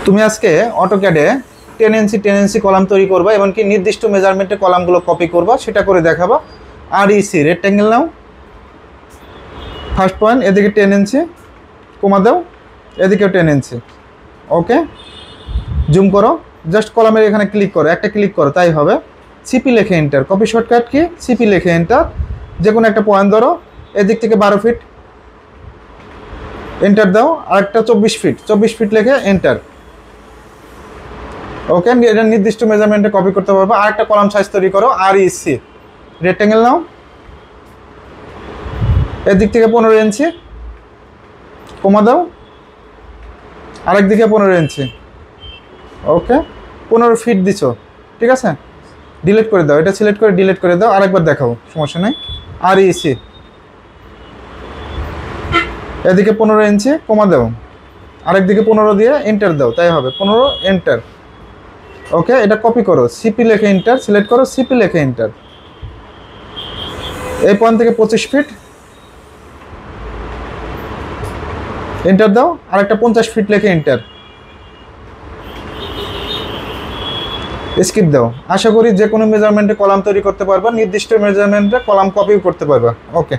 তুমি আজকে অটোক্যাডে 10 ইঞ্চি কলাম তৈরি করবা এবং কি নির্দিষ্ট মেজারমেন্টে কলামগুলো কপি করবা, সেটা করে দেখাবা। আর ইসি রেক্ট্যাঙ্গেল নাও, ফার্স্ট পয়েন্ট এদিকে 10 ইঞ্চি কমা দাও, এদিকেও 10 ইঞ্চি। ওকে, জুম করো, জাস্ট কলামের এখানে ক্লিক করো, একটা ক্লিক করো, তাই হবে। সিপি লিখে enter, copy shortcut key CP লিখে এন্টার, যে কোনো একটা পয়েন্ট ধরো, এদিক থেকে 12 ফিট এন্টার দাও, আর একটা 24 ফিট লিখে এন্টার। ওকে, এটা নির্দিষ্ট মেজারমেন্টে কপি করতে পারবো। আর একটা কলাম সাইজ তৈরি করো, আর ইসি রেক্ট্যাঙ্গেল নাও, এদিক থেকে 15 ইঞ্চি কমা দাও, আরেক দিকে 15 ইঞ্চি। ওকে, 15 ফিট দিছো, ঠিক আছে। ডিলিট করে দাও, এটা সিলেক্ট করে ডিলিট করে দাও, আরেকবার দেখাও, সমস্যা নেই। আর ইসি এদিকে 15 ইঞ্চি কমা দাও, আরেক দিকে 15 দিয়ে এন্টার দাও, তাই হবে 15 এন্টার। ওকে, এটা কপি করো, সিপি লেখে এন্টার, সিলেক্ট করো, সিপি লেখে এন্টার। এই পয়েন্ট থেকে 25 ফিট এন্টার দাও, আর একটা 50 ফিট লেখে এন্টার, স্কিপ দাও। আশা করি যে কোনো মেজারমেন্টে কলাম তৈরি করতে পারবা, নির্দিষ্ট মেজারমেন্টে কলাম কপিও করতে পারবা। ওকে।